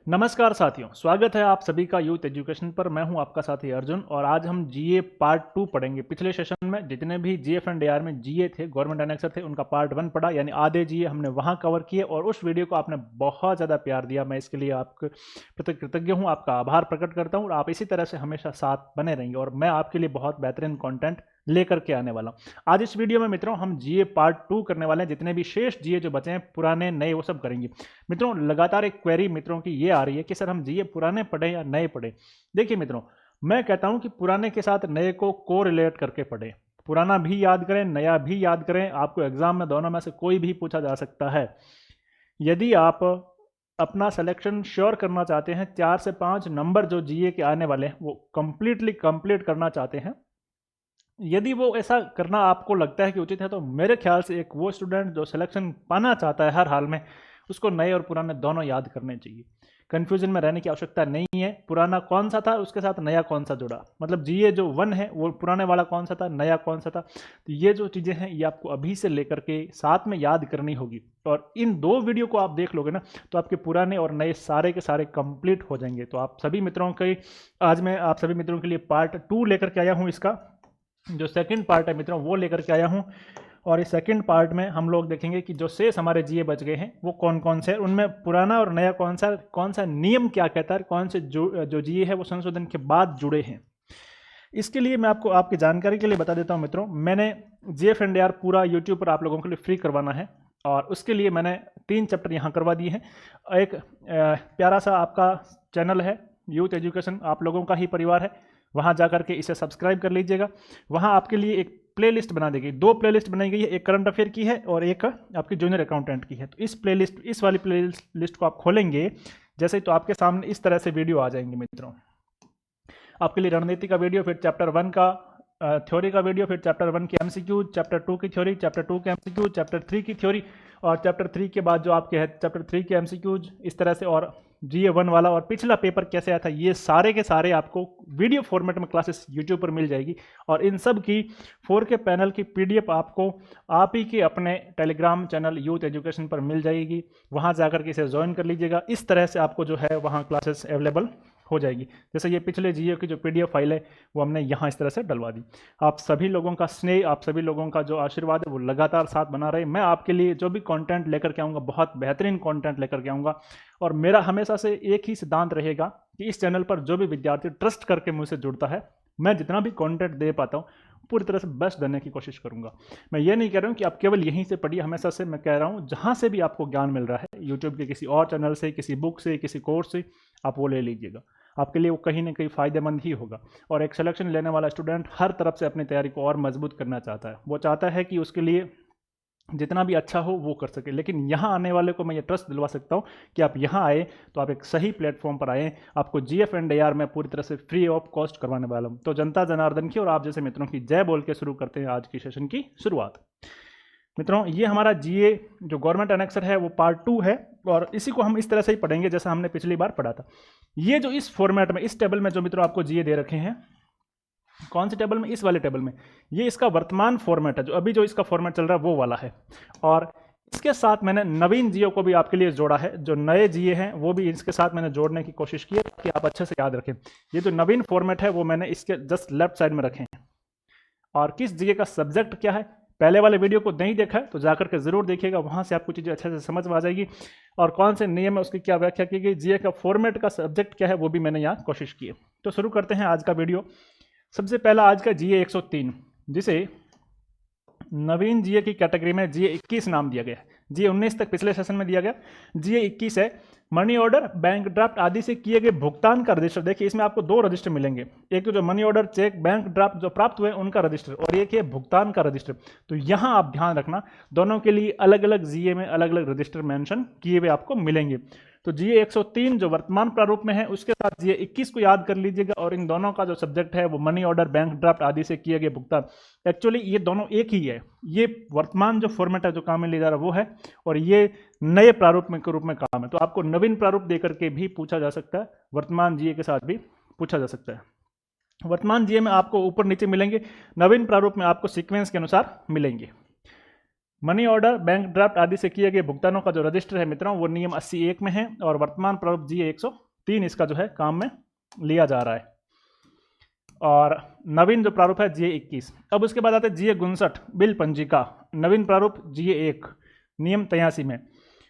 नमस्कार साथियों, स्वागत है आप सभी का यूथ एजुकेशन पर। मैं हूं आपका साथी अर्जुन और आज हम जीए पार्ट 2 पढ़ेंगे। पिछले सेशन में जितने भी जीएफ एंड एआर में जीए थे, गवर्नमेंट एनेक्सर थे, उनका पार्ट 1 पढ़ा, यानी आधे जीए हमने वहां कवर किए और उस वीडियो को आपने बहुत ज़्यादा प्यार दिया। मैं इसके लिए आपके प्रति कृतज्ञ हूँ, आपका आभार प्रकट करता हूँ और आप इसी तरह से हमेशा साथ बने रहेंगे और मैं आपके लिए बहुत बेहतरीन कॉन्टेंट लेकर के आने वाला हूं। आज इस वीडियो में मित्रों हम जीए पार्ट 2 करने वाले हैं। जितने भी शेष जीए जो बचे हैं, पुराने नए, वो सब करेंगे। मित्रों लगातार एक क्वेरी मित्रों की ये आ रही है कि सर हम जीए पुराने पढ़े या नए पढ़े। देखिए मित्रों, मैं कहता हूं कि पुराने के साथ नए को कोरिलेट करके पढ़े। पुराना भी याद करें, नया भी याद करें। आपको एग्जाम में दोनों में से कोई भी पूछा जा सकता है। यदि आप अपना सिलेक्शन श्योर करना चाहते हैं, 4 से 5 नंबर जो जीए के आने वाले हैं वो कंप्लीट करना चाहते हैं, यदि वो ऐसा करना आपको लगता है कि उचित है, तो मेरे ख्याल से एक वो स्टूडेंट जो सिलेक्शन पाना चाहता है हर हाल में, उसको नए और पुराने दोनों याद करने चाहिए। कंफ्यूजन में रहने की आवश्यकता नहीं है। पुराना कौन सा था, उसके साथ नया कौन सा जुड़ा, मतलब जीए जो 1 है वो पुराने वाला कौन सा था, नया कौन सा था। तो ये जो चीज़ें हैं ये आपको अभी से लेकर के साथ में याद करनी होगी और इन 2 वीडियो को आप देख लोगे ना, तो आपके पुराने और नए सारे के सारे कंप्लीट हो जाएंगे। तो आप सभी मित्रों के आज मैं आप सभी मित्रों के लिए पार्ट 2 लेकर के आया हूँ। इसका जो सेकंड पार्ट है मित्रों वो लेकर के आया हूं और इस सेकंड पार्ट में हम लोग देखेंगे कि जो शेष हमारे जीए बच गए हैं वो कौन कौन से हैं, उनमें पुराना और नया कौन सा नियम क्या कहता है, कौन से जो जीए है वो संशोधन के बाद जुड़े हैं। इसके लिए मैं आपको आपकी जानकारी के लिए बता देता हूं मित्रों, मैंने जीएफ एंड एआर पूरा यूट्यूब पर आप लोगों के लिए फ्री करवाना है और उसके लिए मैंने 3 चैप्टर यहाँ करवा दिए हैं। एक प्यारा सा आपका चैनल है यूथ एजुकेशन, आप लोगों का ही परिवार है, वहाँ जाकर के इसे सब्सक्राइब कर लीजिएगा। वहाँ आपके लिए एक प्लेलिस्ट बना देगी, 2 प्लेलिस्ट बनाई गई है, एक करंट अफेयर की है और एक आपकी जूनियर अकाउंटेंट की है। तो इस वाली प्लेलिस्ट को आप खोलेंगे जैसे ही, तो आपके सामने इस तरह से वीडियो आ जाएंगे मित्रों। आपके लिए रणनीति का वीडियो, फिर चैप्टर 1 का थ्योरी का वीडियो, फिर चैप्टर 1 की एमसीक्यू, चैप्टर 2 की थ्योरी, चैप्टर 2 के एमसीक्यू, चैप्टर 3 की थ्योरी और चैप्टर 3 के बाद जो आपके है चैप्टर 3 के एमसीक्यूज, इस तरह से। और जीए 1 वाला और पिछला पेपर कैसे आया था, ये सारे के सारे आपको वीडियो फॉर्मेट में क्लासेस यूट्यूब पर मिल जाएगी और इन सब की 4K पैनल की पीडीएफ आपको आप ही के अपने टेलीग्राम चैनल यूथ एजुकेशन पर मिल जाएगी। वहाँ जाकर के इसे ज्वाइन कर लीजिएगा। इस तरह से आपको जो है वहाँ क्लासेस अवेलेबल हो जाएगी। जैसे ये पिछले जीए की जो पीडीएफ फाइल है वो हमने यहाँ इस तरह से डलवा दी। आप सभी लोगों का स्नेह, आप सभी लोगों का जो आशीर्वाद है वो लगातार साथ बना रहे। मैं आपके लिए जो भी कंटेंट लेकर के आऊँगा, बहुत बेहतरीन कंटेंट लेकर के आऊँगा और मेरा हमेशा से एक ही सिद्धांत रहेगा कि इस चैनल पर जो भी विद्यार्थी ट्रस्ट करके मुझसे जुड़ता है, मैं जितना भी कंटेंट दे पाता हूँ पूरी तरह से बेस्ट देने की कोशिश करूंगा। मैं ये नहीं कह रहा हूँ कि आप केवल यहीं से पढ़िए, हमेशा से मैं कह रहा हूँ जहाँ से भी आपको ज्ञान मिल रहा है, यूट्यूब के किसी और चैनल से, किसी बुक से, किसी कोर्स से, आप वो ले लीजिएगा। आपके लिए वो कहीं ना कहीं फ़ायदेमंद ही होगा। और एक सिलेक्शन लेने वाला स्टूडेंट हर तरफ से अपनी तैयारी को और मजबूत करना चाहता है। वो चाहता है कि उसके लिए जितना भी अच्छा हो वो कर सके, लेकिन यहाँ आने वाले को मैं ये ट्रस्ट दिलवा सकता हूँ कि आप यहाँ आए तो आप एक सही प्लेटफॉर्म पर आए। आपको जीएफ एंड एआर में पूरी तरह से फ्री ऑफ कॉस्ट करवाने वाला हूँ। तो जनता जनार्दन की और आप जैसे मित्रों की जय बोल के शुरू करते हैं आज की सेशन की शुरुआत। मित्रों ये हमारा जीए जो गवर्नमेंट एनेक्सर है वो पार्ट 2 है और इसी को हम इस तरह से ही पढ़ेंगे जैसा हमने पिछली बार पढ़ा था। ये जो इस फॉर्मेट में, इस टेबल में जो मित्रों आपको जीए दे रखे हैं, कौन से टेबल में, इस वाले टेबल में, ये इसका वर्तमान फॉर्मेट है। जो अभी जो इसका फॉर्मेट चल रहा है वो वाला है और इसके साथ मैंने नवीन जीओ को भी आपके लिए जोड़ा है। जो नए जीए हैं वो भी इसके साथ मैंने जोड़ने की कोशिश की है ताकि आप अच्छे से याद रखें। ये जो नवीन फॉर्मेट है वो मैंने इसके जस्ट लेफ्ट साइड में रखे हैं। और किस जीए का सब्जेक्ट क्या है, पहले वाले वीडियो को नहीं देखा है तो जाकर के जरूर देखिएगा, वहां से आपको चीज़ें अच्छे से समझ में आ जाएगी। और कौन से नियम है उसकी क्या व्याख्या की गई, जीए का फॉर्मेट का सब्जेक्ट क्या है वो भी मैंने यहाँ कोशिश की है। तो शुरू करते हैं आज का वीडियो। सबसे पहला आज का जीए 103, जिसे नवीन जीए की कैटेगरी में जीए 21 नाम दिया गया है। जीए 19 तक पिछले सेशन में दिया गया, जीए 21 है मनी ऑर्डर, बैंक ड्राफ्ट आदि से किए गए भुगतान का रजिस्टर। देखिए इसमें आपको 2 रजिस्टर मिलेंगे, एक तो जो money order, cheque, bank draft जो प्राप्त हुए उनका रजिस्टर और एक है भुगतान का रजिस्टर। तो यहाँ आप ध्यान रखना, दोनों के लिए अलग अलग जीए में अलग अलग रजिस्टर मेंशन किए हुए आपको मिलेंगे। तो जीए 103 जो वर्तमान प्रारूप में है उसके साथ जीए 21 को याद कर लीजिएगा और इन दोनों का जो सब्जेक्ट है वो मनी ऑर्डर, बैंक ड्राफ्ट आदि से किए गए भुगतान। एक्चुअली ये दोनों एक ही है। ये वर्तमान जो फॉर्मेट है जो काम में ले जा रहा है वो है और ये नए प्रारूप में के रूप में काम है। तो आपको नवीन प्रारूप देकर के भी पूछा जा सकता है, वर्तमान जीए के साथ भी पूछा जा सकता है। वर्तमान जीए में आपको ऊपर नीचे मिलेंगे, नवीन प्रारूप में आपको सीक्वेंस के अनुसार मिलेंगे। मनी ऑर्डर, बैंक ड्राफ्ट आदि से किए गए भुगतानों का जो रजिस्टर है मित्रों वो नियम 80(1) में है और वर्तमान प्रारूप GA 103 इसका जो है काम में लिया जा रहा है। और नवीन जो प्रारूप है GA 21। अब उसके बाद आते हैं GA 59 बिल पंजिका, नवीन प्रारूप GA 1 नियम 83 में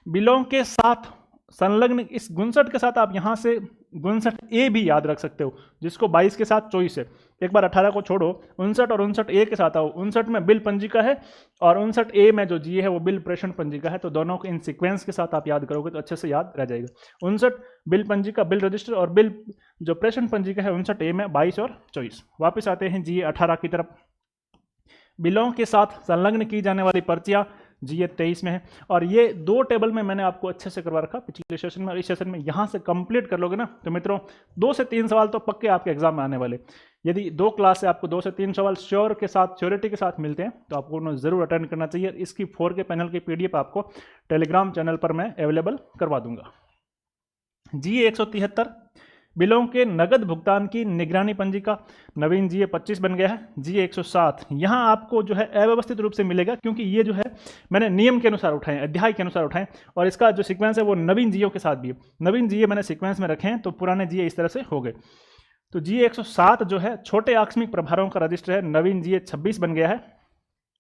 बिलों के साथ संलग्न, इस 59 के साथ आप यहाँ से 59A भी याद रख सकते हो जिसको 22 के साथ 24 है। एक बार 18 को छोड़ो, 59 और 59A के साथ आओ। 59 में बिल पंजिका है और 59A में जो GA है वो बिल प्रेषण पंजिका है, तो दोनों को इन सीक्वेंस के साथ आप याद करोगे तो अच्छे से याद रह जाएगा। 59 बिल पंजिका, बिल रजिस्टर, और बिल जो प्रेषण पंजिका है 59A में 22 और 24। वापस आते हैं GA 18 की तरफ। बिलों के साथ संलग्न की जाने वाली पर्चियां GA 23 में है, और ये दो टेबल में मैंने आपको अच्छे से करवा रखा पिछले सेशन में और इस सेशन में। यहाँ से कंप्लीट कर लोगे ना तो मित्रों 2 से 3 सवाल तो पक्के आपके एग्जाम में आने वाले। यदि 2 क्लास से आपको 2 से 3 सवाल श्योर के साथ, श्योरिटी के साथ मिलते हैं तो आपको उन्हें जरूर अटेंड करना चाहिए। इसकी 4 के पैनल की PDF आपको टेलीग्राम चैनल पर मैं अवेलेबल करवा दूंगा। GA 173 बिलों के नगद भुगतान की निगरानी पंजिका, नवीन GA 25 बन गया है। GA 107 यहाँ आपको जो है अव्यवस्थित रूप से मिलेगा क्योंकि ये जो है मैंने नियम के अनुसार उठाए, अध्याय के अनुसार उठाए, और इसका जो सीक्वेंस है वो नवीन GA के साथ भी है। नवीन GA मैंने सीक्वेंस में रखे हैं तो पुराने GA इस तरह से हो गए। तो GA 107 जो है छोटे आकस्मिक प्रभारों का रजिस्टर है, नवीन GA 26 बन गया है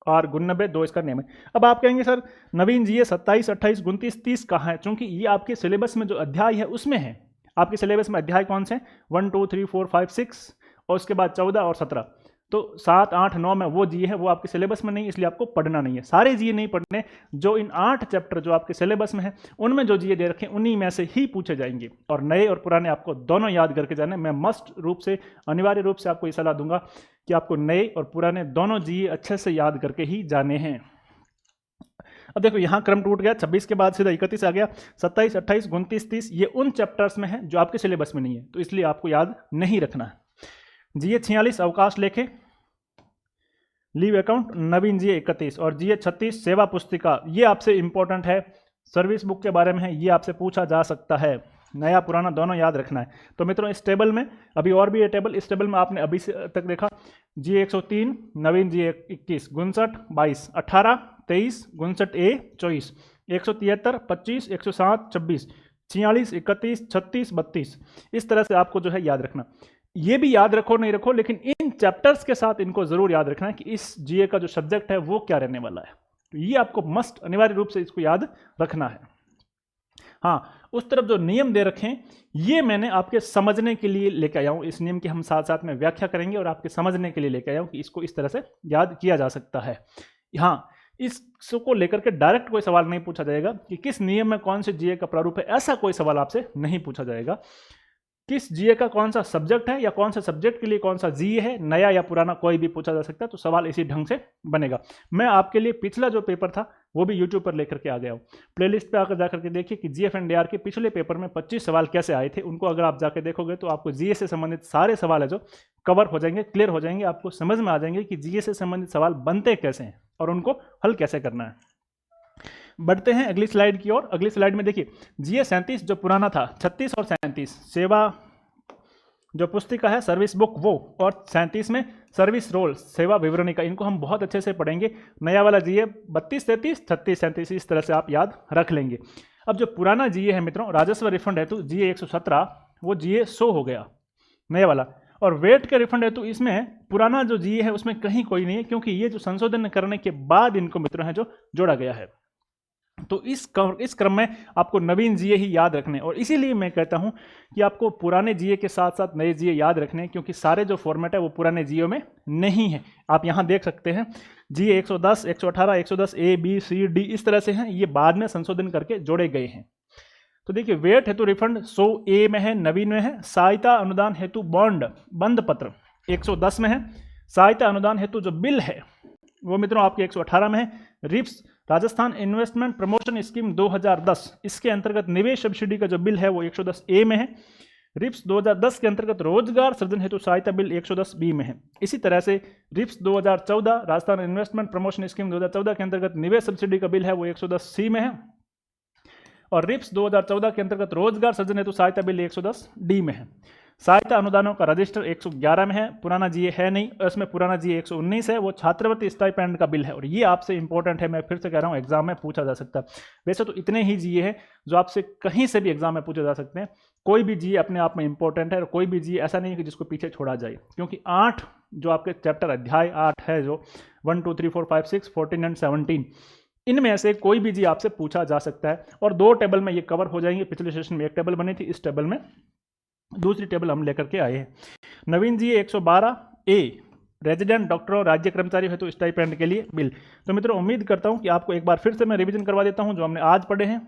और 92(2) इसका नियम है। अब आप कहेंगे सर नवीन GA 27, 28, 29, 30 कहाँ है? चूंकि ये आपके सिलेबस में जो अध्याय है उसमें है। आपके सिलेबस में अध्याय कौन से हैं? 1, 2, 3, 4, 5, 6 और उसके बाद 14 और 17। तो 7, 8, 9 में वो GA है, वो आपके सिलेबस में नहीं, इसलिए आपको पढ़ना नहीं है। सारे GA नहीं पढ़ने, जो इन 8 चैप्टर जो आपके सिलेबस में है उनमें जो GA दे रखे उन्हीं में से ही पूछे जाएंगे, और नए और पुराने आपको दोनों याद करके जाने। मैं मस्ट रूप से, अनिवार्य रूप से आपको ये सलाह दूंगा कि आपको नए और पुराने दोनों GA अच्छे से याद करके ही जाने हैं। अब देखो यहाँ क्रम टूट गया, 26 के बाद सीधा 31 आ गया, 27, 28, 29, 30 ये उन चैप्टर्स में है जो आपके सिलेबस में नहीं है, तो इसलिए आपको याद नहीं रखना है। GA 46 अवकाश लेखे, लीव अकाउंट, नवीन GA 31 और GA 36 सेवा पुस्तिका। ये आपसे इंपॉर्टेंट है, सर्विस बुक के बारे में है, ये आपसे पूछा जा सकता है। नया पुराना दोनों याद रखना है। तो मित्रों इस टेबल में अभी और भी ये टेबल, इस टेबल में आपने अभी से तक देखा GA 103, नवीन GA 21, 59, 22, 18, 23, 59A 24, 173, 25, 107, 26, 46, 31, 36, 32। इस तरह से आपको जो है याद रखना। ये भी याद रखो नहीं रखो, लेकिन इन चैप्टर्स के साथ इनको जरूर याद रखना है कि इस GA का जो सब्जेक्ट है वो क्या रहने वाला है। तो ये आपको मस्ट अनिवार्य रूप से इसको याद रखना है। हाँ, उस तरफ जो नियम दे रखे हैं ये मैंने आपके समझने के लिए लेके आया हूँ। इस नियम की हम साथ साथ में व्याख्या करेंगे और आपके समझने के लिए लेके आया हूँ कि इसको इस तरह से याद किया जा सकता है। हाँ, इसको लेकर के डायरेक्ट कोई सवाल नहीं पूछा जाएगा कि किस नियम में कौन से GA का प्रारूप है, ऐसा कोई सवाल आपसे नहीं पूछा जाएगा। किस GA का कौन सा सब्जेक्ट है या कौन सा सब्जेक्ट के लिए कौन सा GA है, नया या पुराना कोई भी पूछा जा सकता है, तो सवाल इसी ढंग से बनेगा। मैं आपके लिए पिछला जो पेपर था वो भी YouTube पर लेकर के आ गया हूँ। प्लेलिस्ट पे आकर जाकर के देखिए कि GFNDR के पिछले पेपर में 25 सवाल कैसे आए थे। उनको अगर आप जाके देखोगे तो आपको GA से संबंधित सारे सवाल है जो कवर हो जाएंगे, क्लियर हो जाएंगे, आपको समझ में आ जाएंगे कि GA से संबंधित सवाल बनते कैसे हैं और उनको हल कैसे करना है। बढ़ते हैं अगली स्लाइड की ओर। अगली स्लाइड में देखिए GA 37 जो पुराना था, 36 और 37 सेवा जो पुस्तिका है सर्विस बुक वो, और 37 में सर्विस रोल सेवा विवरणी का, इनको हम बहुत अच्छे से पढ़ेंगे। नया वाला GA 32, 33, 36, 37 इस तरह से आप याद रख लेंगे। अब जो पुराना GA है मित्रों, राजस्व रिफंड हेतु GA 117 वो GA 100 हो गया नया वाला, और वेट के रिफंड हेतु इसमें पुराना जो GA है उसमें कहीं कोई नहीं है, क्योंकि ये जो संशोधन करने के बाद इनको मित्रों है जो जोड़ा गया है। तो इस क्रम में आपको नवीन GA ही याद रखने, और इसीलिए मैं कहता हूं कि आपको पुराने GA के साथ साथ नए GA याद रखने, क्योंकि सारे जो फॉर्मेट है वो पुराने GA में नहीं है। आप यहां देख सकते हैं GA 110, 118, 110 A, B, C, D इस तरह से हैं, ये बाद में संशोधन करके जोड़े गए हैं। तो देखिए वेट हेतु रिफंड 100 A में है, नवीन में है। सहायता अनुदान हेतु बॉन्ड बंद पत्र 110 में है। सहायता अनुदान हेतु जो बिल है वो मित्रों आपके 118 में है। RIPS Rajasthan investment promotion scheme 2010 इसके अंतर्गत निवेश सब्सिडी का जो बिल है वो 110 A में है। रिप्स 2010 के अंतर्गत रोजगार सृजन हेतु सहायता बिल 110 B में है। इसी तरह से RIPS 2014 Rajasthan investment promotion scheme 2014 के अंतर्गत निवेश सब्सिडी का बिल है वो 110 C में है, और रिप्स 2014 के अंतर्गत रोजगार सृजन हेतु सहायता बिल 110 D में है। सहायता अनुदानों का रजिस्टर 111 में है, पुराना जीए है नहीं, उसमें पुराना जीए 119 है, वो छात्रवृत्ति स्टाइपेंड का बिल है। और ये आपसे इंपॉर्टेंट है, मैं फिर से कह रहा हूँ, एग्जाम में पूछा जा सकता है। वैसे तो इतने ही जीए हैं जो आपसे कहीं से भी एग्जाम में पूछे जा सकते हैं। कोई भी जीए अपने आप में इंपॉर्टेंट है और कोई भी जीए ऐसा नहीं है कि जिसको पीछे छोड़ा जाए, क्योंकि 8 जो आपके चैप्टर अध्याय 8 है, जो 1 2 3 4 5 6 14 एंड 17, इनमें से कोई भी जी आपसे पूछा जा सकता है। और 2 टेबल में ये कवर हो जाएंगे। पिछले सेशन में एक टेबल बनी थी, इस टेबल में दूसरी टेबल हम लेकर के आए हैं। नवीन जी 112 ए, रेजिडेंट डॉक्टरों राज्य कर्मचारी हेतु स्टाइपेंड के लिए बिल। तो मित्रों, उम्मीद करता हूं कि आपको एक बार फिर से मैं रिवीजन करवा देता हूं जो हमने आज पढ़े हैं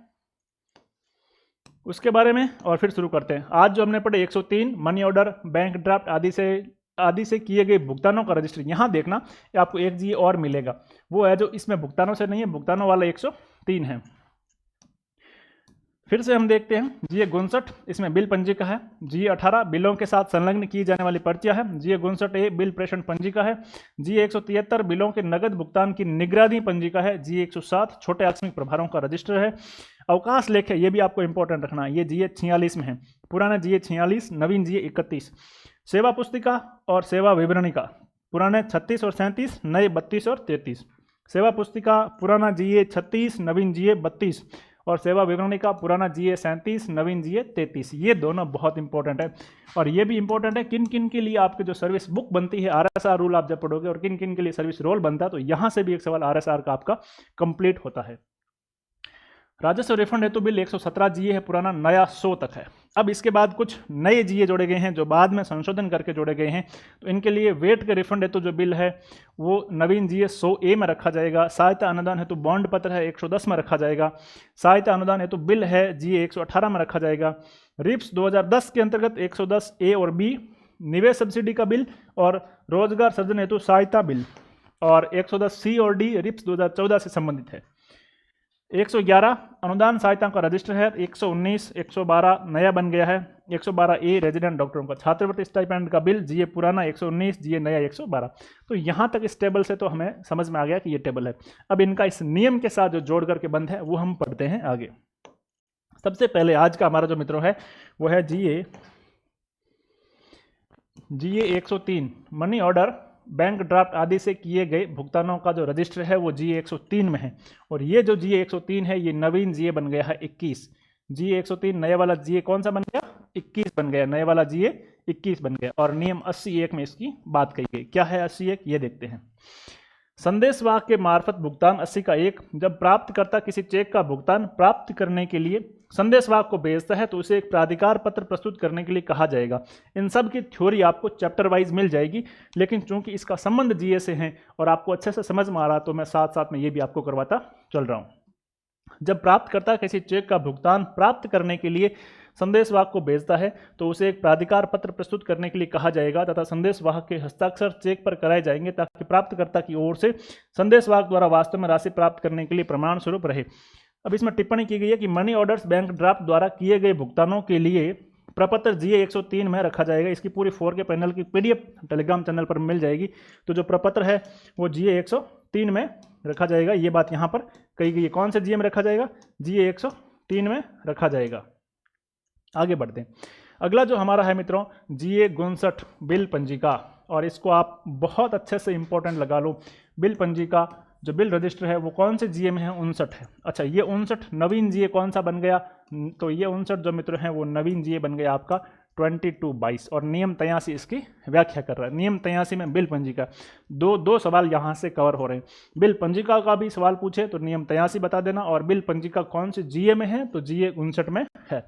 उसके बारे में, और फिर शुरू करते हैं। आज जो हमने पढ़े 103 मनी ऑर्डर, बैंक ड्राफ्ट आदि से किए गए भुगतानों का रजिस्टर। यहां देखना आपको एक जी और मिलेगा, वो है जो इसमें भुगतानों से नहीं है, भुगतानों वाला 103 है। फिर से हम देखते हैं जी 59, इसमें बिल पंजिका है। जी 18 बिलों के साथ संलग्न की जाने वाली पर्चियां है। जी 59 ए बिल प्रेषण पंजिका है। जी 173 बिलों के नगद भुगतान की निगरानी पंजिका है। जी 107 छोटे आकस्मिक प्रभारों का रजिस्टर है। अवकाश लेख है, ये भी आपको इंपॉर्टेंट रखना है, ये जी 46 में है, पुराना जी 46, नवीन जी 31। सेवा पुस्तिका और सेवा विवरणिका, पुराने 36 और 37, नए 32 और 33। सेवा पुस्तिका पुराना जीए 36, नवीन जीए 32, और सेवा विवरणिका पुराना जीए 37, नवीन जीए 33। ये दोनों बहुत इंपॉर्टेंट है। और ये भी इंपॉर्टेंट है किन किन के लिए आपके जो सर्विस बुक बनती है, आरएसआर रूल आप जब पढ़ोगे, और किन किन के लिए सर्विस रोल बनता है, तो यहां से भी एक सवाल आरएसआर का आपका कंप्लीट होता है। राजस्व रिफंड हेतु बिल 117 जीए है, पुराना, नया 100 तक है। अब इसके बाद कुछ नए जीए जोड़े गए हैं जो बाद में संशोधन करके जोड़े गए हैं। तो इनके लिए वेट के रिफंड हेतु जो बिल है वो नवीन जीए 100 ए में रखा जाएगा। सहायता अनुदान हेतु बॉन्ड पत्र है 110 में रखा जाएगा। सहायता अनुदान हेतु बिल है जीए 118 में रखा जाएगा। रिप्स 2010 के अंतर्गत 110 ए और बी, निवेश सब्सिडी का बिल और रोजगार सृजन हेतु सहायता बिल, और 110 सी और डी रिप्स 2014 से संबंधित है। 111 अनुदान सहायता का रजिस्टर है। 119 112 नया बन गया है। 112 ए रेजिडेंट डॉक्टरों का छात्रवृत्ति स्टाइपेंड का बिल, जीए पुराना 119, जीए नया 112। तो यहाँ तक इस टेबल से तो हमें समझ में आ गया कि ये टेबल है। अब इनका इस नियम के साथ जो जोड़ करके बंद है वो हम पढ़ते हैं आगे। सबसे पहले आज का हमारा जो मित्रों है वो है जीए 103 मनी ऑर्डर, बैंक ड्राफ्ट आदि से किए गए भुगतानों का जो रजिस्टर है वो जी 103 में है। और ये जो जी 103 है ये नवीन जी बन गया है 21। जी 103 नए वाला जी कौन सा बन गया? 21 बन गया, नए वाला जी 21 बन गया। और नियम 80(1) में इसकी बात कही गई। क्या है 80(1) ये देखते हैं। संदेशवाहक के मार्फत भुगतान 80 का 1, जब प्राप्तकर्ता किसी चेक का भुगतान प्राप्त करने के लिए संदेशवाहक को भेजता है तो उसे एक प्राधिकार पत्र प्रस्तुत करने के लिए कहा जाएगा। इन सब की थ्योरी आपको चैप्टर वाइज मिल जाएगी, लेकिन चूंकि इसका संबंध जीए से है और आपको अच्छे से समझ में आ रहा तो मैं साथ साथ में ये भी आपको करवाता चल रहा हूँ। जब प्राप्तकर्ता किसी चेक का भुगतान प्राप्त करने के लिए संदेशवाहक को भेजता है तो उसे एक प्राधिकार पत्र प्रस्तुत करने के लिए कहा जाएगा तथा संदेशवाहक के हस्ताक्षर चेक पर कराए जाएंगे ताकि प्राप्तकर्ता की ओर से संदेशवाहक द्वारा वास्तव में राशि प्राप्त करने के लिए प्रमाण स्वरूप रहे। अब इसमें टिप्पणी की गई है कि मनी ऑर्डर्स बैंक ड्राफ्ट द्वारा किए गए भुगतानों के लिए प्रपत्र जीए 103 में रखा जाएगा। इसकी पूरी 4K पैनल की PDF टेलीग्राम चैनल पर मिल जाएगी। तो जो प्रपत्र है वो जीए 103 में रखा जाएगा। ये बात यहाँ पर कही गई है। कौन से जीए में रखा जाएगा? जीए 103 में रखा जाएगा। आगे बढ़ते हैं। अगला जो हमारा है मित्रों जीए 59 बिल पंजिका, और इसको आप बहुत अच्छे से इंपॉर्टेंट लगा लो। बिल पंजिका जो बिल रजिस्टर है वो कौन से जीए में है? 59 है। अच्छा, ये 59 नवीन जीए कौन सा बन गया? तो ये 59 जो मित्र हैं वो नवीन जीए बन गया आपका 2222। और नियम 83 इसकी व्याख्या कर रहा है। नियम 83 में बिल पंजिका, दो सवाल यहाँ से कवर हो रहे हैं। बिल पंजिका का भी सवाल पूछे तो नियम 83 बता देना, और बिल पंजिका कौन से जीए में है? तो जीए 59 में है।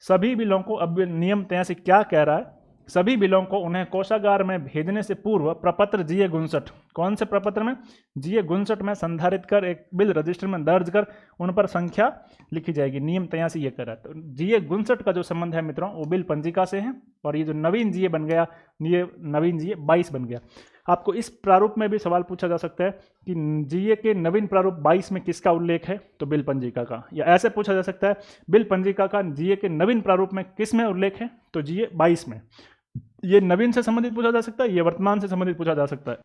सभी बिलों को, अब नियम 83 क्या कह रहा है? सभी बिलों को उन्हें कोषागार में भेजने से पूर्व प्रपत्र जीए 59, कौन से प्रपत्र में? जीए 59 में संधारित कर एक बिल रजिस्टर में दर्ज कर उन पर संख्या लिखी जाएगी। नियम 83 ये कर रहा है। तो जीए 59 का जो संबंध है मित्रों वो बिल पंजिका से है, और ये जो नवीन जीए बन गया ये नवीन जीए 22 बन गया। आपको इस प्रारूप में भी सवाल पूछा जा सकता है कि जीए के नवीन प्रारूप 22 में किसका उल्लेख है? तो बिल पंजिका का। या ऐसे पूछा जा सकता है बिल पंजिका का जीए के नवीन प्रारूप में किस में उल्लेख है? तो जीए 22 में। ये नवीन से संबंधित पूछा जा सकता है, ये वर्तमान से संबंधित पूछा जा सकता है।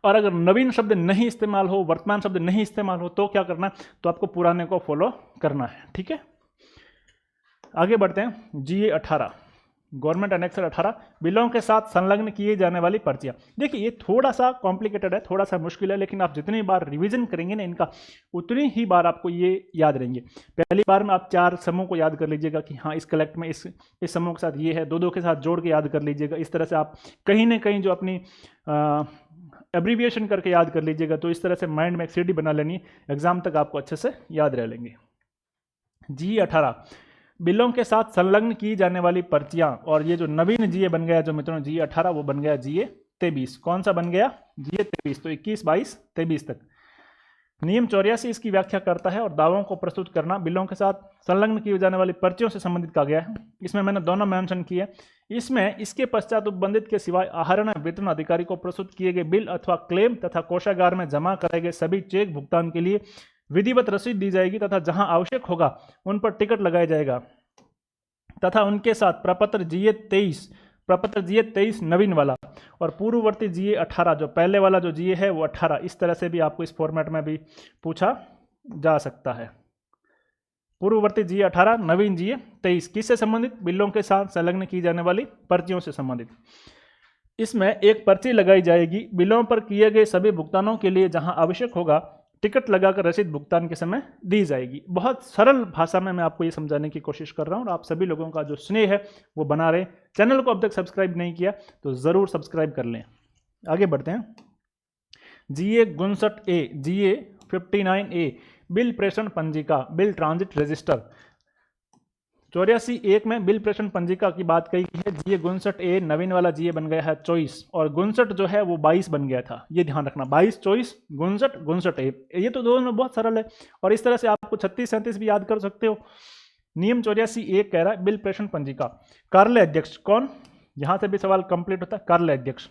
और अगर नवीन शब्द नहीं इस्तेमाल हो, वर्तमान शब्द नहीं इस्तेमाल हो तो क्या करना? तो आपको पुराने को फॉलो करना है। ठीक है, आगे बढ़ते हैं। जीए 18 गवर्नमेंट एनेक्सर 18 बिलों के साथ संलग्न किए जाने वाली पर्चियां। देखिए ये थोड़ा सा कॉम्प्लिकेटेड है, थोड़ा सा मुश्किल है, लेकिन आप जितनी बार रिवीजन करेंगे ना इनका उतनी ही बार आपको ये याद रहेंगे। पहली बार में आप 4 समूह को याद कर लीजिएगा कि हाँ इस कलेक्ट में इस समूह के साथ ये है, 2-2 के साथ जोड़ के याद कर लीजिएगा। इस तरह से आप कहीं ना कहीं जो अपनी एब्रीविएशन करके याद कर लीजिएगा, तो इस तरह से माइंड में एक सीडी बना लेनी, एग्जाम तक आपको अच्छे से याद रह लेंगे। जी 18 बिलों के साथ संलग्न की जाने वाली पर्चियां, और ये जो नवीन जीए बन गया जो मित्रों जी 18 वो बन गया जीए 23। कौन सा बन गया? जीए 23। तो 21, 22, 23 तक। नियम 84 इसकी व्याख्या करता है और दावों को प्रस्तुत करना बिलों के साथ संलग्न की जाने वाली पर्चियों से संबंधित कहा गया है। इसमें मैंने दोनों मेंशन किए। इसमें इसके पश्चात उपबंधित के सिवाय आहरण वितरण अधिकारी को प्रस्तुत किए गए बिल अथवा क्लेम तथा कोषागार में जमा कराए गए सभी चेक भुगतान के लिए विधिवत रसीद दी जाएगी तथा जहां आवश्यक होगा उन पर टिकट लगाया जाएगा तथा उनके साथ प्रपत्र जीए 23 नवीन वाला और पूर्ववर्ती जीए 18 जो पहले वाला जो जीए है वो 18। इस तरह से भी आपको इस फॉर्मेट में भी पूछा जा सकता है। पूर्ववर्ती जीए 18 नवीन जीए 23 किससे संबंधित? बिलों के साथ संलग्न की जाने वाली पर्चियों से संबंधित। इसमें एक पर्ची लगाई जाएगी बिलों पर किए गए सभी भुगतानों के लिए, जहां आवश्यक होगा टिकट लगाकर रसीद भुगतान के समय दी जाएगी। बहुत सरल भाषा में मैं आपको ये समझाने की कोशिश कर रहा हूँ और आप सभी लोगों का जो स्नेह है वो बना रहे। चैनल को अब तक सब्सक्राइब नहीं किया तो ज़रूर सब्सक्राइब कर लें। आगे बढ़ते हैं। जीए 59A, जीए 59A बिल प्रेषण पंजिका, बिल ट्रांजिट रजिस्टर। 84(1) में बिल प्रेषण पंजिका की बात कही है। जीए 59A नवीन वाला जीए बन गया है 24 और 59 जो है वो 22 बन गया था। ये ध्यान रखना, 22, 24, 59A। ये तो दोनों बहुत सरल है और इस तरह से आपको 36, 37 भी याद कर सकते हो। नियम 84(1) कह रहा है बिल प्रेषण पंजिका। कार्यालय अध्यक्ष कौन? यहां से भी सवाल कंप्लीट होता है। कार्यालय अध्यक्ष।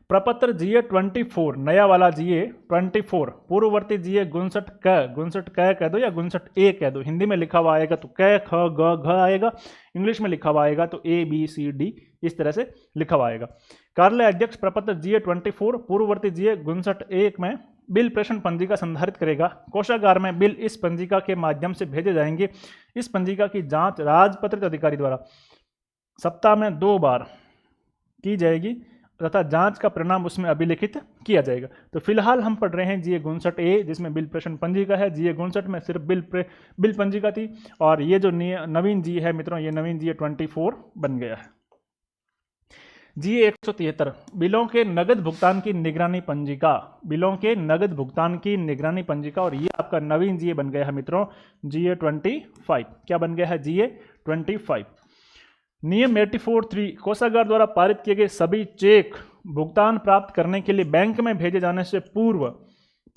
प्रपत्र जीए 24 नया वाला जीए 24, पूर्ववर्ती जीए 59 क कह दो या 59A कह दो। हिंदी में लिखा हुआ आएगा तो क ख ग घ आएगा, इंग्लिश में लिखा हुआ आएगा तो ABCD इस तरह से लिखा हुआ आएगा। कार्यालय अध्यक्ष प्रपत्र जीए 24 पूर्ववर्ती जीए 59(1) में बिल प्रेषण पंजिका संधारित करेगा। कोषागार में बिल इस पंजिका के माध्यम से भेजे जाएंगे। इस पंजिका की जांच राजपत्रित अधिकारी द्वारा सप्ताह में 2 बार की जाएगी तथा जांच का परिणाम उसमें अभिलिखित किया जाएगा। तो फिलहाल हम पढ़ रहे हैं जीए 59A जिसमें बिल प्रेषण पंजिका है। जीए 59 में सिर्फ बिल पंजिका थी और ये जो नवीन जी है मित्रों, ये नवीन जीए 24 बन गया है। जीए 173 बिलों के नगद भुगतान की निगरानी पंजिका, बिलों के नगद भुगतान की निगरानी पंजिका, और ये आपका नवीन जीए बन गया है मित्रों जीए 25। क्या बन गया है? जीए 25। नियम 84(3) कोषागार द्वारा पारित किए गए सभी चेक भुगतान प्राप्त करने के लिए बैंक में भेजे जाने से पूर्व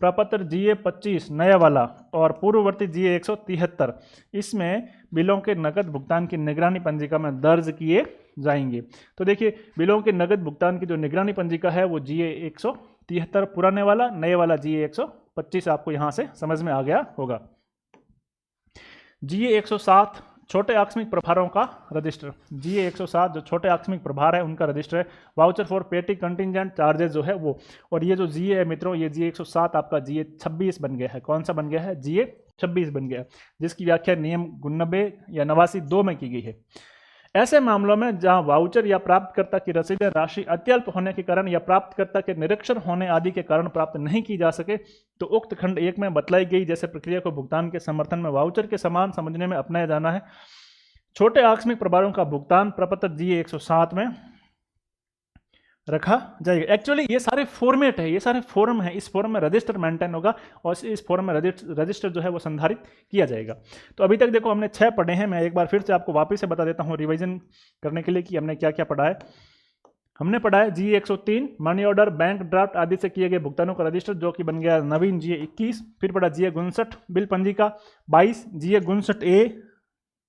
प्रपत्र जीए 25 नया वाला और पूर्ववर्ती जीए 173 इसमें बिलों के नकद भुगतान की निगरानी पंजिका में दर्ज किए जाएंगे। तो देखिए बिलों के नकद भुगतान की जो निगरानी पंजिका है वो जीए 173 पुराने वाला, नए वाला जीए 125 आपको यहाँ से समझ में आ गया होगा। जीए 107 छोटे आकस्मिक प्रभारों का रजिस्टर। जीए 107 जो छोटे आकस्मिक प्रभार है उनका रजिस्टर है। वाउचर फॉर पेटी कंटिजेंट चार्जेस जो है वो, और ये जो जीए है मित्रों ये जीए 107 आपका जीए 26 बन गया है। कौन सा बन गया है? जीए 26 बन गया, जिसकी व्याख्या नियम 89 या 89(2) में की गई है। ऐसे मामलों में जहां वाउचर या प्राप्तकर्ता की रसीदें राशि अत्यल्प होने के कारण या प्राप्तकर्ता के निरक्षर होने आदि के कारण प्राप्त नहीं की जा सके तो उक्त खंड 1 में बतलाई गई जैसे प्रक्रिया को भुगतान के समर्थन में वाउचर के समान समझने में अपनाया जाना है। छोटे आकस्मिक प्रभारों का भुगतान प्रपत्र जीए 107 में रखा जाएगा। एक्चुअली ये सारे फॉर्मेट है, ये सारे फॉर्म है, इस फॉर्म में रजिस्टर मेंटेन होगा और इस फॉर्म में रजिस्टर जो है वो संधारित किया जाएगा। तो अभी तक देखो हमने 6 पढ़े हैं। मैं एक बार फिर से आपको वापस से बता देता हूँ रिवीजन करने के लिए कि हमने क्या क्या पढ़ा है। हमने पढ़ा है जीए 103 मनी ऑर्डर, बैंक ड्राफ्ट आदि से किए गए भुगतानों का रजिस्टर जो कि बन गया नवीन जीए 21। फिर पढ़ा जीए 59 बिल पंजिका 22, जीए 59A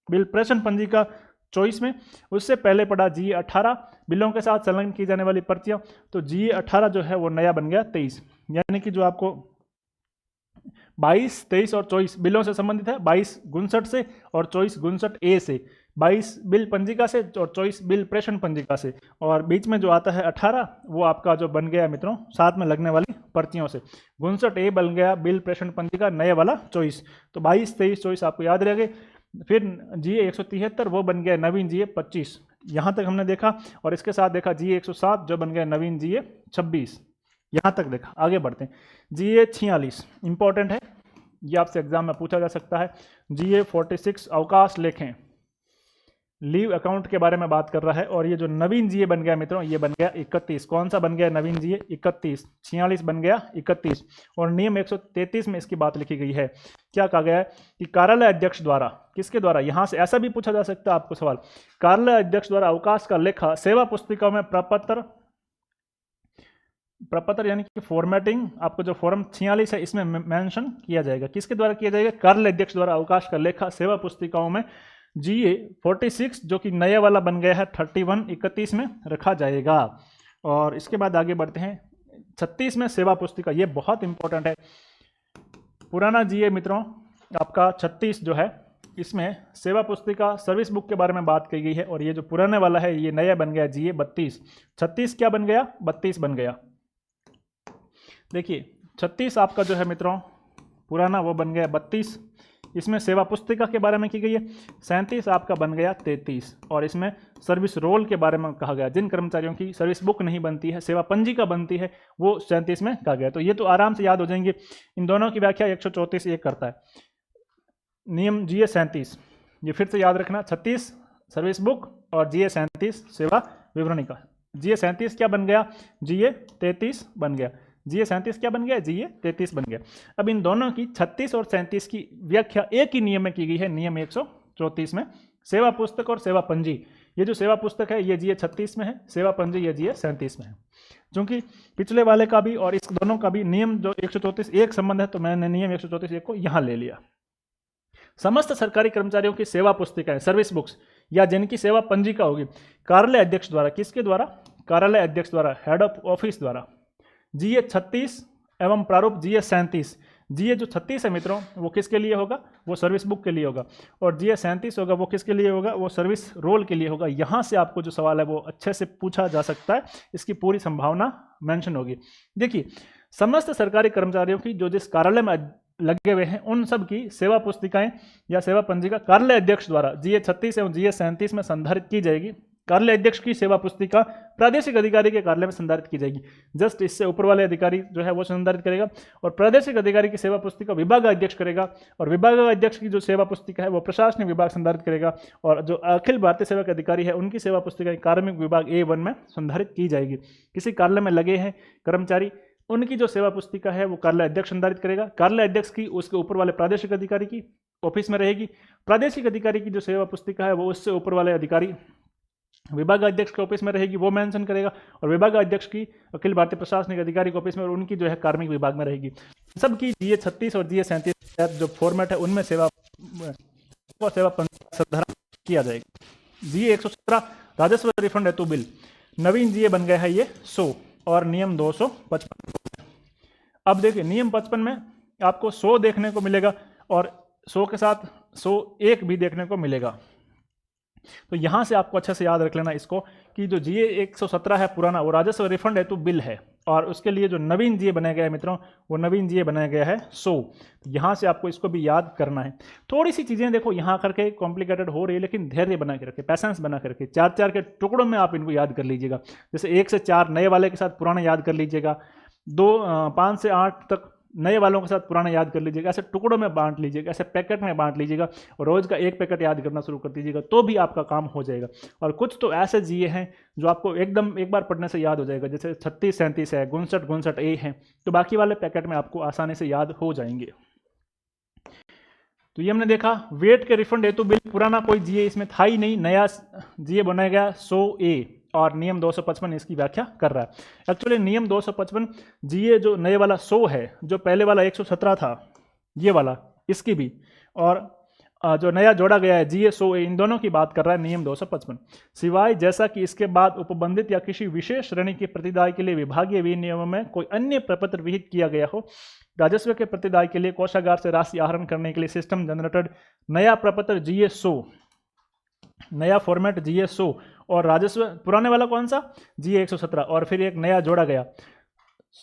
बिल प्रेषण पंजिका 24 में। उससे पहले पढ़ा जीए 18 बिलों के साथ संलग्न की जाने वाली पर्चियां। तो जीए 18 जो है वो नया बन गया 23, यानी कि जो आपको 22, 23 और 24 बिलों से संबंधित है। 22 59 से और 24 59A से, 22 बिल पंजिका से और 24 बिल प्रेषण पंजिका से, और बीच में जो आता है 18 वो आपका जो बन गया मित्रों साथ में लगने वाली पर्चियों से। 59A बन गया बिल प्रेषण पंजिका नए वाला 24। तो 22, 23, 24 आपको याद रह गए। फिर GA 173 वो बन गया नवीन GA 25, यहाँ तक हमने देखा। और इसके साथ देखा GA 107 जो बन गया नवीन GA 26, यहाँ तक देखा। आगे बढ़ते हैं, GA 46 इंपॉर्टेंट है, ये आपसे एग्जाम में पूछा जा सकता है। GA 46 अवकाश लेखें, लीव अकाउंट के बारे में बात कर रहा है। और ये जो नवीन GA बन गया मित्रों, ये बन गया 31। कौन सा बन गया नवीन GA? 31। 46 बन गया 31। और नियम 133 में इसकी बात लिखी गई है। क्या कहा गया है कि कार्यालय अध्यक्ष द्वारा, किसके द्वारा, यहां से ऐसा भी पूछा जा सकता है आपको सवाल, कार्यालय अध्यक्ष द्वारा अवकाश का लेखा सेवा पुस्तिकाओं में प्रपत्र यानी कि फॉर्मेटिंग, आपको जो फॉर्म 46 है इसमें मेंशन किया जाएगा। किसके द्वारा किया जाएगा? कार्यालय अध्यक्ष द्वारा अवकाश का लेखा सेवा पुस्तिकाओं में GA 46 जो कि नया वाला बन गया है 31 में रखा जाएगा। और इसके बाद आगे बढ़ते हैं 36 में सेवा पुस्तिका, ये बहुत इंपॉर्टेंट है। पुराना GA मित्रों आपका 36 जो है, इसमें सेवा पुस्तिका सर्विस बुक के बारे में बात की गई है। और ये जो पुराने वाला है ये नया बन गया GA 32। 36 क्या बन गया? 32 बन गया। देखिए 36 आपका जो है मित्रों पुराना वो बन गया 32, इसमें सेवा पुस्तिका के बारे में की गई है। 37 आपका बन गया 33, और इसमें सर्विस रोल के बारे में कहा गया। जिन कर्मचारियों की सर्विस बुक नहीं बनती है, सेवा पंजिका बनती है, वो 37 में कहा गया। तो ये तो आराम से याद हो जाएंगे। इन दोनों की व्याख्या 134 एक करता है। नियम GA 37, ये फिर से याद रखना, 36 सर्विस बुक और GA 37 सेवा विवरणिका। GA 37 क्या बन गया? GA 33 बन गया। GA 37 क्या बन गया? GA 33 बन गया। अब इन दोनों की 36 और 37 की व्याख्या एक ही नियम में की गई है, नियम 134 में, सेवा पुस्तक और सेवा पंजी। ये जो सेवा पुस्तक है ये GA 36 में है, सेवा पंजी ये GA 37 में है। क्योंकि पिछले वाले का भी और इस दोनों का भी नियम जो 134 एक संबंध है, तो मैंने नियम 134 एक को यहाँ ले लिया। समस्त सरकारी कर्मचारियों की सेवा पुस्तिकाएं, सर्विस बुक्स, या जिनकी सेवा पंजिका होगी, कार्यालय अध्यक्ष द्वारा, किसके द्वारा? कार्यालय अध्यक्ष द्वारा, हेड ऑफ ऑफिस द्वारा। GA 36 एवं प्रारूप GA 37। GA जो 36 है मित्रों वो किसके लिए होगा? वो सर्विस बुक के लिए होगा। और GA 37 होगा वो किसके लिए होगा? वो सर्विस रोल के लिए होगा। यहाँ से आपको जो सवाल है वो अच्छे से पूछा जा सकता है, इसकी पूरी संभावना मेंशन होगी। देखिए समस्त सरकारी कर्मचारियों की जो जिस कार्यालय में लगे हुए हैं उन सब की सेवा पुस्तिकाएं या सेवा पंजिका कार्यालय अध्यक्ष द्वारा GA 36 एवं GA 37 में संधारित की जाएगी। कार्यालय अध्यक्ष की सेवा पुस्तिका प्रादेशिक अधिकारी के कार्यालय में संधारित की जाएगी। जस्ट इससे ऊपर वाले अधिकारी जो है वो संधारित करेगा, और प्रादेशिक अधिकारी की सेवा पुस्तिका विभाग अध्यक्ष करेगा, और विभाग अध्यक्ष की जो सेवा पुस्तिका है वो प्रशासनिक विभाग संधारित करेगा। और जो अखिल भारतीय सेवक अधिकारी है उनकी सेवा पुस्तिका कार्मिक विभाग A1 में संधारित की जाएगी। किसी कार्यालय में लगे हैं कर्मचारी, उनकी जो सेवा पुस्तिका है वो कार्यालय अध्यक्ष संधारित करेगा। कार्यालय अध्यक्ष की उसके ऊपर वाले प्रादेशिक अधिकारी की ऑफिस में रहेगी। प्रादेशिक अधिकारी की जो सेवा पुस्तिका है वो उससे ऊपर वाले अधिकारी विभाग अध्यक्ष के ऑफिस में रहेगी, वो मेंशन करेगा। और विभाग अध्यक्ष की अखिल भारतीय प्रशासनिक अधिकारी के ऑफिस में, और उनकी जो है कार्मिक विभाग में रहेगी। सबकी GA 36 और GA 37 जो फॉर्मेट है उनमें सेवा संधारण किया जाएगा। GA 117 राजस्व रिफंड हेतु बिल, नवीन GA बन गया है ये 100, और नियम 255। अब देखिए नियम 55 में आपको 100 देखने को मिलेगा, और 100 के साथ 101 भी देखने को मिलेगा। तो यहां से आपको अच्छे से याद रख लेना इसको कि जो GA 117 है पुराना, वो राजस्व रिफंड हेतु बिल है, और उसके लिए जो नवीन GA बनाया गया है मित्रों, वो नवीन GA बनाया गया है 100। यहां से आपको इसको भी याद करना है। थोड़ी सी चीजें देखो यहाँ करके कॉम्प्लिकेटेड हो रही है, लेकिन धैर्य बना के रखे, पैसेंस बना के रखे। 4-4 के टुकड़ों में आप इनको याद कर लीजिएगा। जैसे 1 से 4 नए वाले के साथ पुराना याद कर लीजिएगा, 5 से 8 तक नए वालों के साथ पुराना याद कर लीजिएगा। ऐसे टुकड़ों में बांट लीजिएगा, ऐसे पैकेट में बांट लीजिएगा, और रोज का एक पैकेट याद करना शुरू कर दीजिएगा, तो भी आपका काम हो जाएगा। और कुछ तो ऐसे GA हैं जो आपको एकदम एक बार पढ़ने से याद हो जाएगा, जैसे 36-37 है, 59-59A है, तो बाकी वाले पैकेट में आपको आसानी से याद हो जाएंगे। तो ये हमने देखा वेट के रिफंड हेतु बिल, पुराना कोई GA इसमें था ही नहीं, नया GA बनाया गया 100A, और नियम 255 इसकी व्याख्या कर रहा है। एक्चुअली नियम 255 GA जो नए वाला 100 है, जो पहले वाला 117 था ये वाला, इसकी भी, और जो नया जोड़ा गया है GA 100A, इन दोनों की बात कर रहा है नियम 255। सिवाय जैसा कि इसके बाद उपबंधित या किसी विशेष श्रेणी के प्रतिदाय के लिए विभागीय विनियमों में कोई अन्य प्रपत्र विहित किया गया हो, राजस्व के प्रतिदाय के लिए कोषागार से राशि आहरण करने के लिए सिस्टम जनरेटेड नया प्रपत्र GA 100, नया फॉर्मेट GA 100, और राजस्व पुराने वाला कौन सा GA 117, और फिर एक नया जोड़ा गया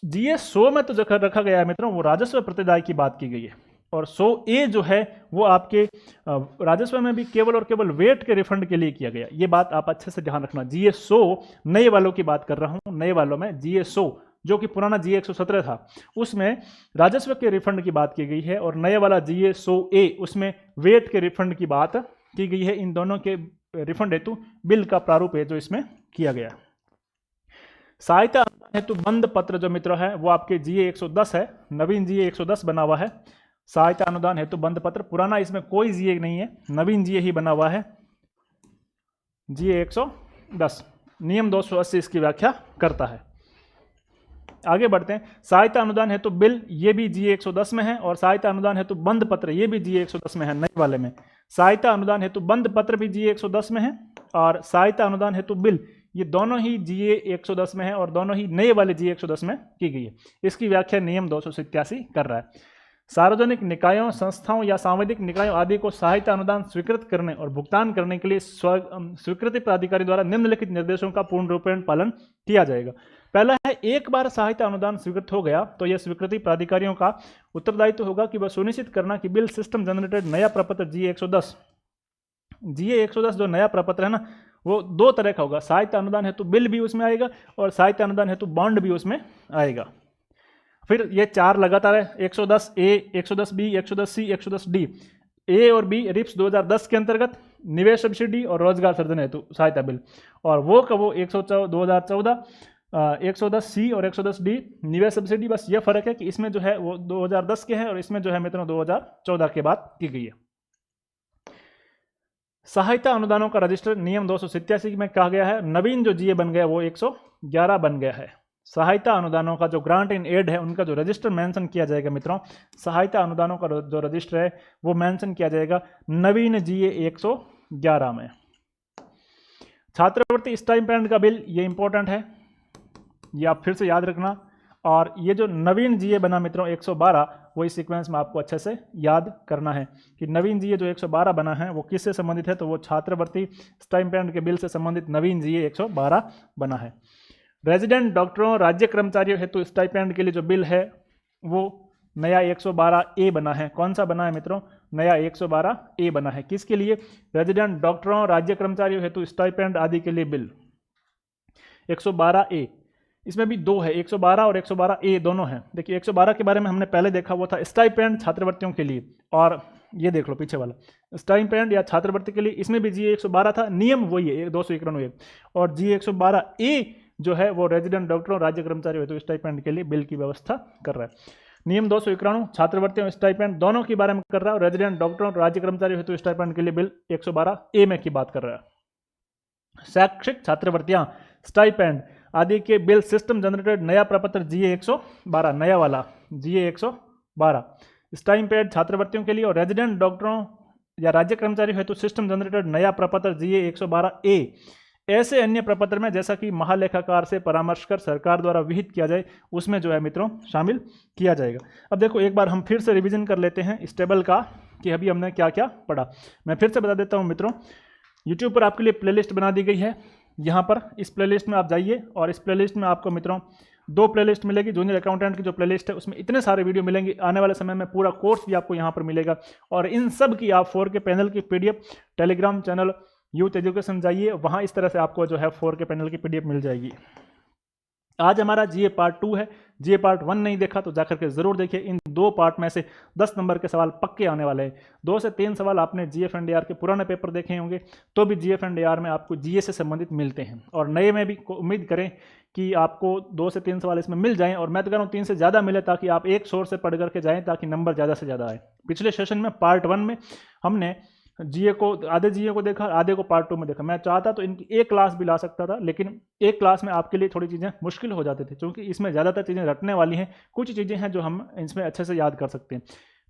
GA 100 में तो जो रखा गया है मित्रों वो राजस्व प्रतिदाय की बात की गई है। और 100A जो है वो आपके राजस्व में भी केवल और केवल वेट के रिफंड के लिए किया गया। ये बात आप अच्छे से ध्यान रखना। GA 100 नए वालों की बात कर रहा हूं, नए वालों में GA 100 जो कि पुराना GA 117 था उसमें राजस्व के रिफंड की बात की गई है, और नए वाला GA 100A उसमें वेट के रिफंड की बात की गई है। इन दोनों के रिफंड हेतु बिल का प्रारूप है जो इसमें किया गया। सहायता हेतु बंद पत्र जो मित्रों है वो आपके GA 110 है, नवीन GA 110 बना हुआ है। सहायता अनुदान हेतु बंद पत्र, पुराना इसमें कोई GA नहीं है, नवीन GA ही बना हुआ है, GA 110। नियम 280 इसकी व्याख्या करता है। आगे बढ़ते हैं। सहायता अनुदान हेतु बिल ये भी GA 110 में है, और सहायता अनुदान हेतु बंद पत्र ये भी GA 110 में है, नए वाले में। सहायता अनुदान हेतु बंद पत्र भी GA 110 में है, और सहायता अनुदान हेतु बिल ये दोनों ही GA 110 में है, और दोनों ही नए वाले GA 110 में की गई है। इसकी व्याख्या नियम 287 कर रहा है। सार्वजनिक निकायों, संस्थाओं या सांविधिक निकायों आदि को सहायता अनुदान स्वीकृत करने और भुगतान करने के लिए स्वीकृति प्राधिकारी द्वारा निम्नलिखित निर्देशों का पूर्ण रूपेण पालन किया जाएगा। पहला है, एक बार सहायता अनुदान स्वीकृत हो गया तो यह स्वीकृति प्राधिकारियों का उत्तरदायित्व होगा कि वह सुनिश्चित करना कि बिल सिस्टम जनरेटेड नया प्रपत्र GA 110 जो नया प्रपत्र है ना वो दो तरह का होगा। सहायता अनुदान हेतु बिल भी उसमें आएगा और सहायता अनुदान हेतु बॉन्ड भी उसमें आएगा। फिर ये चार लगातार है, 110A, 110B, 110C, 110D। A और B रिप्स 2010 के अंतर्गत निवेश सब्सिडी और रोजगार सृजन हेतु सहायता बिल, और वो का वो 2014 110C और 110D निवेश सब्सिडी। बस ये फर्क है कि इसमें जो है वो 2010 के हैं और इसमें जो है मित्रों 2014 के बाद की गई है। सहायता अनुदानों का रजिस्टर नियम 287 में कहा गया है, नवीन जो GA बन गया वो 111 बन गया है। सहायता अनुदानों का जो ग्रांट इन एड है उनका जो रजिस्टर मेंशन किया जाएगा मित्रों, सहायता अनुदानों का जो रजिस्टर है वो मेंशन किया जाएगा नवीन GA 111 में। छात्रवृत्ति स्टाइपेंड का बिल, ये इंपॉर्टेंट है, ये आप फिर से याद रखना। और ये जो नवीन GA बना मित्रों 112, वो इस सीक्वेंस में आपको अच्छे से याद करना है कि नवीन GA जो 112 बना है वो किससे संबंधित है, तो वो छात्रवृत्ति स्टाइपेंड के बिल से संबंधित नवीन GA 112 बना है। रेजिडेंट डॉक्टरों, राज्य कर्मचारियों हेतु स्टाइपेंड के लिए जो बिल है वो नया 112A बना है। कौन सा बना है मित्रों? नया 112A बना है। किसके लिए? रेजिडेंट डॉक्टरों, राज्य कर्मचारियों हेतु स्टाइपेंड आदि के लिए बिल 112A। इसमें भी दो है, 112 और 112A दोनों हैं। देखिए 112 के बारे में हमने पहले देखा, वो था स्टाइपेंड छात्रवृत्तियों के लिए, और ये देख लो पीछे वाला स्टाइपेंड या छात्रवृत्ति के लिए, इसमें भी GA 112 था, नियम वही है 291। और GA 112A जो है वो रेजिडेंट डॉक्टरों, राज्य कर्मचारियों हेतु स्टाइपेंड के लिए बिल की व्यवस्था कर रहा है। नियम 291 छात्रवृत्तियों स्टाइपेंड दोनों के बारे में कर रहा है, और रेजिडेंट डॉक्टरों, राज्य कर्मचारियों हेतु स्टाइपेंड के लिए बिल 112A में की बात कर रहा है। शैक्षिक छात्रवृत्तियां, स्टाइपेंड आदि के बिल सिस्टम जनरेटेड नया प्रपत्र GA 112, नया वाला GA 112 स्टाइपेंड छात्रवृत्तियों के लिए, और रेजिडेंट डॉक्टरों या राज्य कर्मचारियों हेतु सिस्टम जनरेटेड नया प्रपत्र GA 112A ऐसे अन्य प्रपत्र में जैसा कि महालेखाकार से परामर्श कर सरकार द्वारा विहित किया जाए उसमें जो है मित्रों शामिल किया जाएगा। अब देखो एक बार हम फिर से रिवीजन कर लेते हैं इस टेबल का कि अभी हमने क्या क्या पढ़ा। मैं फिर से बता देता हूं मित्रों, यूट्यूब पर आपके लिए प्लेलिस्ट बना दी गई है। यहाँ पर इस प्लेलिस्ट में आप जाइए, और इस प्लेलिस्ट में आपको मित्रों दो प्लेलिस्ट मिलेगी। जूनियर अकाउंटेंट की जो प्लेलिस्ट है उसमें इतने सारे वीडियो मिलेंगे, आने वाले समय में पूरा कोर्स भी आपको यहाँ पर मिलेगा, और इन सब की आप 4 के पैनल की PDF Telegram channel youth education जाइए, वहाँ इस तरह से आपको जो है 4 के पैनल की PDF मिल जाएगी। आज हमारा GA पार्ट 2 है। GA पार्ट 1 नहीं देखा तो जाकर के जरूर देखिए। इन दो पार्ट में से 10 नंबर के सवाल पक्के आने वाले हैं। 2 से 3 सवाल आपने GFNDR के पुराने पेपर देखे होंगे, तो भी GFNDR में आपको GA से संबंधित मिलते हैं, और नए में भी उम्मीद करें कि आपको 2 से 3 सवाल इसमें मिल जाएं, और मैं तो कह रहा हूँ 3 से ज़्यादा मिले, ताकि आप एक सोर्स से पढ़ करके जाएं, ताकि नंबर ज़्यादा से ज़्यादा आए। पिछले सेशन में पार्ट 1 में हमने GA को, आधे GA को देखा, आधे को पार्ट 2 में देखा। मैं चाहता तो इनकी एक क्लास भी ला सकता था, लेकिन एक क्लास में आपके लिए थोड़ी चीज़ें मुश्किल हो जाती थी, क्योंकि इसमें ज़्यादातर चीज़ें रटने वाली हैं। कुछ चीज़ें हैं जो हम इसमें अच्छे से याद कर सकते हैं।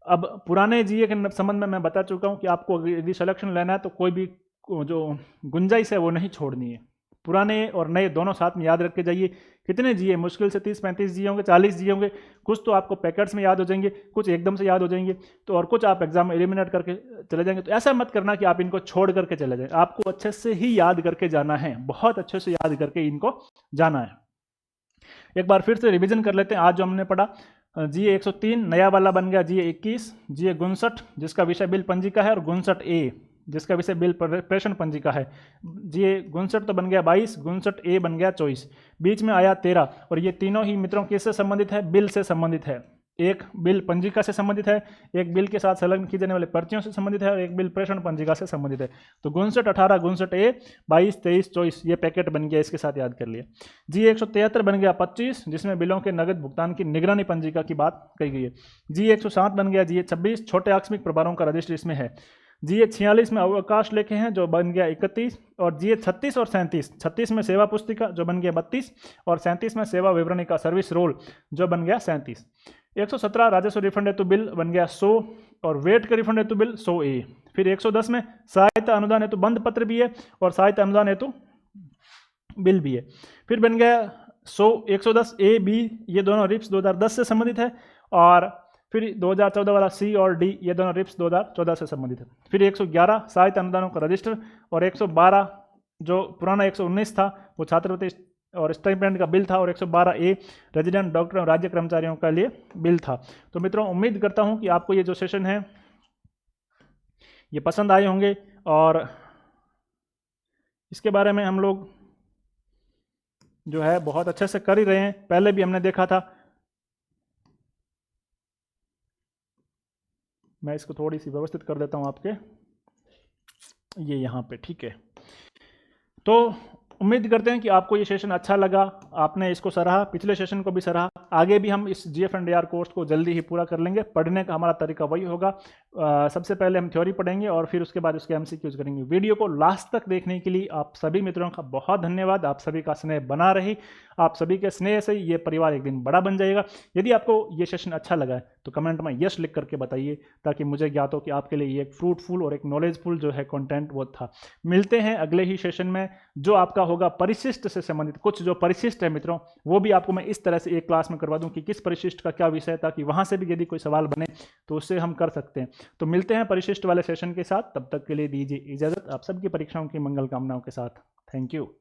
अब पुराने GA के संबंध में मैं बता चुका हूँ कि आपको यदि सिलेक्शन लेना है तो कोई भी जो गुंजाइश है वो नहीं छोड़नी है। पुराने और नए दोनों साथ में याद रख के जाइए। कितने GA? मुश्किल से 30-35 GA होंगे, 40 GA होंगे। कुछ तो आपको पैकेट्स में याद हो जाएंगे, कुछ एकदम से याद हो जाएंगे, तो और कुछ आप एग्जाम में एलिमिनेट करके चले जाएंगे। तो ऐसा मत करना कि आप इनको छोड़ करके चले जाएं। आपको अच्छे से ही याद करके जाना है, बहुत अच्छे से याद करके इनको जाना है। एक बार फिर से रिवीजन कर लेते हैं आज जो हमने पढ़ा। GA 103 नया वाला बन गया GA 21, GA 59 जिसका विषय बिल पंजिका है, और 59A जिसका विषय बिल प्रेषण पंजिका है। GA 59 तो बन गया 22, 59A बन गया 24, बीच में आया 13, और ये तीनों ही मित्रों किससे संबंधित है? बिल से संबंधित है। एक बिल पंजिका से संबंधित है, एक बिल के साथ संलग्न की जाने वाले पर्चियों से संबंधित है, और एक बिल प्रेषण पंजिका से संबंधित है। तो 59, 18, 59A, 22, 23, 24 ये पैकेट बन गया, इसके साथ याद कर लिया। GA 173 बन गया 25, जिसमें बिलों के नगद भुगतान की निगरानी पंजिका की बात कही गई है। GA 107 बन गया GA 26, छोटे आकस्मिक प्रभारों का रजिस्टर इसमें है। GA 46 में अवकाश लेखे हैं जो बन गया 31, और GA 36 और 37, 36 में सेवा पुस्तिका जो बन गया 32, और 37 में सेवा विवरणी का सर्विस रोल जो बन गया 37। 117 राजस्व रिफंड हेतु बिल बन गया 100, और वेट के रिफंड हेतु बिल 100A। फिर 110 में सहायता अनुदान हेतु बंद पत्र भी है, और सहायता अनुदान हेतु बिल भी है। फिर बन गया 110A-B, ये दोनों रिप्स 2010 से संबंधित है, और फिर 2014 वाला C और D ये दोनों रिप्स 2014 से संबंधित है। फिर 111 सहायता अनुदानों का रजिस्टर, और 112 जो पुराना 119 था वो छात्रवृत्ति और स्टाइपेंड का बिल था, और 112A रेजिडेंट डॉक्टर और राज्य कर्मचारियों का लिए बिल था। तो मित्रों उम्मीद करता हूं कि आपको ये जो सेशन है ये पसंद आए होंगे, और इसके बारे में हम लोग जो है बहुत अच्छे से कर ही रहे हैं। पहले भी हमने देखा था, मैं इसको थोड़ी सी व्यवस्थित कर देता हूं आपके, ये यहाँ पे ठीक है। तो उम्मीद करते हैं कि आपको ये सेशन अच्छा लगा, आपने इसको सराहा, पिछले सेशन को भी सराहा। आगे भी हम इस GF&AR कोर्स को जल्दी ही पूरा कर लेंगे। पढ़ने का हमारा तरीका वही होगा, सबसे पहले हम थ्योरी पढ़ेंगे और फिर उसके बाद उसके MCQs करेंगे। वीडियो को लास्ट तक देखने के लिए आप सभी मित्रों का बहुत धन्यवाद। आप सभी का स्नेह बना रही, आप सभी के स्नेह से ये परिवार एक दिन बड़ा बन जाएगा। यदि आपको ये सेशन अच्छा लगा है तो कमेंट में यस लिख करके बताइए, ताकि मुझे ज्ञात हो कि आपके लिए ये एक फ्रूटफुल और एक नॉलेजफुल जो है कंटेंट वो था। मिलते हैं अगले ही सेशन में, जो आपका होगा परिशिष्ट से संबंधित। कुछ जो परिशिष्ट है मित्रों वो भी आपको मैं इस तरह से एक क्लास में करवा दूं कि किस परिशिष्ट का क्या विषय है, ताकि वहां से भी यदि कोई सवाल बने तो उससे हम कर सकते हैं। तो मिलते हैं परिशिष्ट वाले सेशन के साथ, तब तक के लिए दीजिए इजाजत। आप सबकी परीक्षाओं की मंगल कामनाओं के साथ। Thank you.